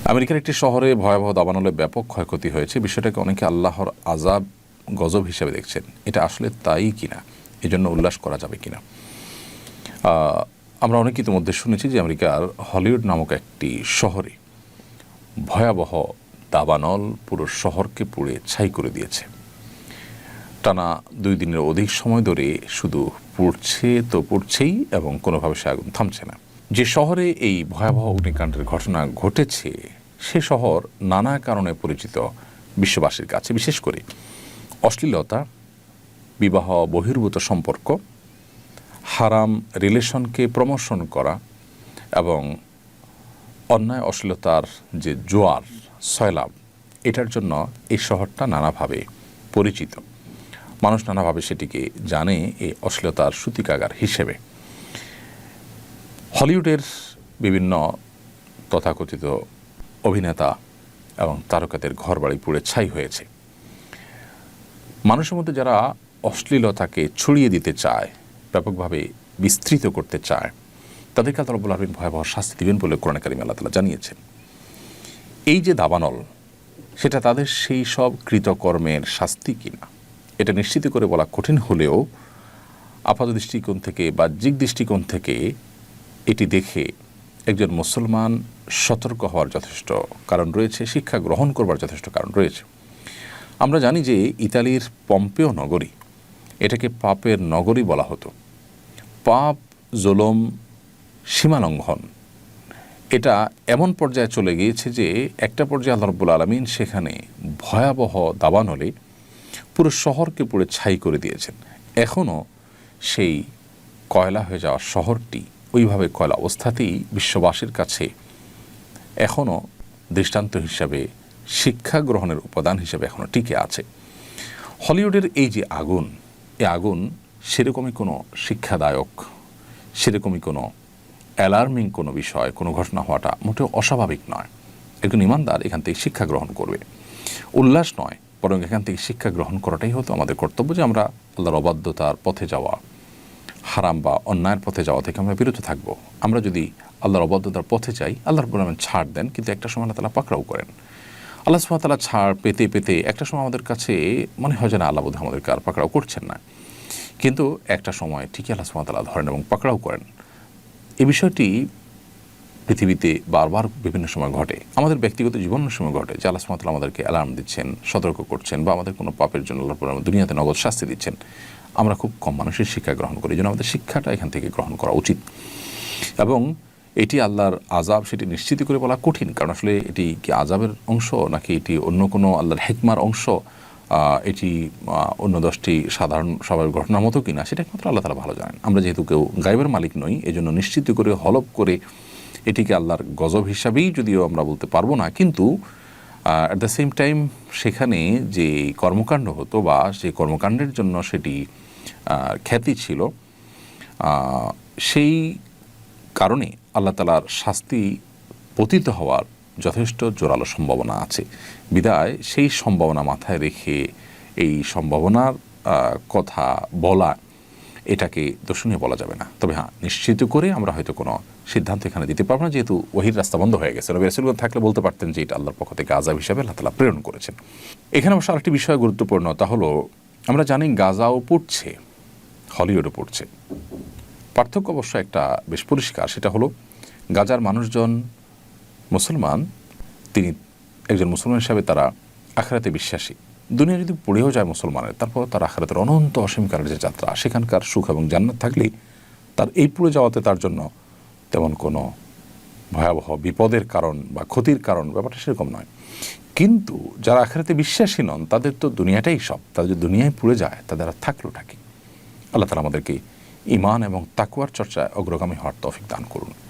আমেরিকার একটি শহরে ভয়াবহ দাবানলে ব্যাপক ক্ষয়ক্ষতি হয়েছে। বিষয়টাকে অনেকে আল্লাহর আযাব, গজব হিসেবে দেখছেন। এটা আসলে তাই কিনা, এজন্য উল্লাস করা যাবে কিনা? আমরা অনেকে ইতিমধ্যে শুনেছি যে আমেরিকার হলিউড নামক একটি শহরে ভয়াবহ দাবানল পুরো শহরকে পুড়ে ছাই করে দিয়েছে। টানা 2 দিনের অধিক সময় ধরে শুধু পুড়ছে তো পুড়ছেই, এবং কোনোভাবে সে আগুন থামছে না। যে শহরে এই ভয়াবহ অগ্নিকাণ্ডের ঘটনা ঘটেছে সে শহর নানা কারণে পরিচিত বিশ্ববাসীর কাছে, বিশেষ করে অশ্লীলতা, বিবাহ বহির্ভূত সম্পর্ক, হারাম রিলেশনকে প্রমোশন করা এবং অন্যায় অশ্লীলতার যে জোয়ার সয়লাব, এটার জন্য এই শহরটা নানাভাবে পরিচিত। মানুষ নানাভাবে সেটিকে জানে এই অশ্লীলতার সূতিকাগার হিসেবে। হলিউডের বিভিন্ন তথাকথিত অভিনেতা এবং তারকাদের ঘরবাড়ি পুড়ে ছাই হয়েছে। মানুষের মধ্যে যারা অশ্লীলতাকে ছড়িয়ে দিতে চায়, ব্যাপকভাবে বিস্তৃত করতে চায়, তাদেরকে আল্লাহ রাব্বুল আলামিন ভয়াবহ শাস্তি দিবেন বলে কোরআনে কারিমে আল্লাহ তাআলা জানিয়েছেন। এই যে দাবানল, সেটা তাদের সেই সব কৃতকর্মের শাস্তি কিনা এটা নিশ্চিত করে বলা কঠিন হলেও আপাত দৃষ্টিকোণ থেকে, বাহ্যিক দৃষ্টিকোণ থেকে এটি দেখে একজন মুসলমান সতর্ক হওয়ার যথেষ্ট কারণ রয়েছে, শিক্ষা গ্রহণ করবার যথেষ্ট কারণ রয়েছে। আমরা জানি যে ইতালির পম্পেও নগরী, এটাকে পাপের নগরী বলা হতো। পাপ, জুলুম, সীমালঙ্ঘন, এটা এমন পর্যায়ে চলে গিয়েছে যে একটা পর্যায়ে আল্লাহ রাব্বুল আলামিন সেখানে ভয়াবহ দাবানলে পুরো শহরকে পুড়ে ছাই করে দিয়েছেন। এখনও সেই কয়লা হয়ে যাওয়া শহরটি ওইভাবে কয়লা অবস্থাতেই বিশ্ববাসীর কাছে এখনও দৃষ্টান্ত হিসাবে, শিক্ষা গ্রহণের উপাদান হিসাবে এখনও টিকে আছে। হলিউডের এই যে আগুন, এই আগুন সেরকমই কোনো শিক্ষাদায়ক, সেরকমই কোনো অ্যালার্মিং কোনো বিষয়, কোনো ঘটনা হওয়াটা মোটেও অস্বাভাবিক নয়। একজন ইমানদার এখান থেকে শিক্ষা গ্রহণ করবে, উল্লাস নয়, বরং এখান থেকে শিক্ষা গ্রহণ করাটাই হতো আমাদের কর্তব্য, যে আমরা আল্লাহর অবাধ্যতার পথে যাওয়া, হারাম বা অন্যায়ের পথে যাওয়া থেকে আমরা বিরত থাকব। আমরা যদি আল্লাহর অবাধ্যতার পথে যাই, আল্লাহর রাব্বুল আলামিন ছাড় দেন, কিন্তু একটা সময় আল্লাহ তাআলা পাকড়াও করেন। আল্লাহ সুবহানাহু ওয়া তাআলা ছাড় পেতে পেতে একটা সময় আমাদের কাছে মনে হয় যে না, আল্লাহ বোধহয় আমাদেরকে আর পাকড়াও করছেন না, কিন্তু একটা সময় ঠিকই আল্লাহ সুবহানাহু ওয়া তাআলা ধরেন এবং পাকড়াও করেন। এই বিষয়টি পৃথিবীতে বারবার বিভিন্ন সময় ঘটে, আমাদের ব্যক্তিগত জীবনের সময় ঘটে, যে আল্লাহ সুবহানাহু ওয়া তাআলা আমাদেরকে অ্যালার্ম দিচ্ছেন, সতর্ক করছেন, বা আমাদের কোনো পাপের জন্য আল্লাহ রাব্বুল আলামিন দুনিয়াতে নগদ শাস্তি দিচ্ছেন। আমরা খুব কম মানুষের শিক্ষা গ্রহণ করি, এই জন্য আমাদের শিক্ষাটা এখান থেকে গ্রহণ করা উচিত। এবং এটি আল্লাহর আযাব সেটি নিশ্চিত করে বলা কঠিন, কারণ আসলে এটি কি আযাবের অংশ নাকি এটি অন্য কোনো আল্লাহর হিকমার অংশ, এটি অন্য 10টি সাধারণ স্বাভাবিক ঘটনার মতো কিনা, সেটা একমাত্র আল্লাহ তাআলা ভালো জানেন। আমরা যেহেতু কেউ গায়বের মালিক নই, এজন্য নিশ্চিত করে হলফ করে এটিকে আল্লাহর গজব হিসাবেই যদিও আমরা বলতে পারবো না, কিন্তু অ্যাট দ্য সেম টাইম সেখানে যে কর্মকাণ্ড হতো বা সেই কর্মকাণ্ডের জন্য সেটি খ্যাতি ছিল, সেই কারণে আল্লাহ তাআলার শাস্তি পতিত হওয়ার যথেষ্ট জোরালো সম্ভাবনা আছে। বিদায় সেই সম্ভাবনা মাথায় রেখে এই সম্ভাবনার কথা বলা, এটাকে দর্শনীয় বলা যাবে না। তবে হ্যাঁ, নিশ্চিত করে আমরা হয়তো কোনো সিদ্ধান্ত এখানে দিতে পারবো না, যেহেতু ওহীর রাস্তা বন্ধ হয়ে গেছে। নবী রাসূলগণ থাকলে বলতে পারতেন যে এটা আল্লাহর পক্ষ থেকে আযাব হিসাবে আল্লাহ তাআলা প্রেরণ করেছেন। এখানে অবশ্য আরেকটি বিষয় গুরুত্বপূর্ণ, তা হলো আমরা জানি গাজাও পড়ছে, হলিউডও পড়ছে। পার্থক্য অবশ্য একটা বেশ পরিষ্কার, সেটা হলো গাজার মানুষজন মুসলমান, তিনি একজন মুসলমান হিসাবে তারা আখিরাতে বিশ্বাসী। দুনিয়া যদি পড়েও যায় মুসলমানের, তারপর তার আখিরাতের অনন্ত অসীমকালের যে যাত্রা, সেখানকার সুখ এবং জান্নাত থাকলেই তার এই পুড়ে যাওয়াতে তার জন্য তেমন কোনো ভয়াবহ বিপদের কারণ বা ক্ষতির কারণ ব্যাপারটা সেরকম নয়। কিন্তু যারা আখিরাতে বিশ্বাসী নন, তাদের তো দুনিয়াটাই সব, তাদের যদি দুনিয়ায় পুড়ে যায় তাদের আর থাকলোটা কি? আল্লাহ তাআলা আমাদেরকে ঈমান এবং তাকওয়ার চর্চায় অগ্রগামী হওয়ার তৌফিক দান করুন।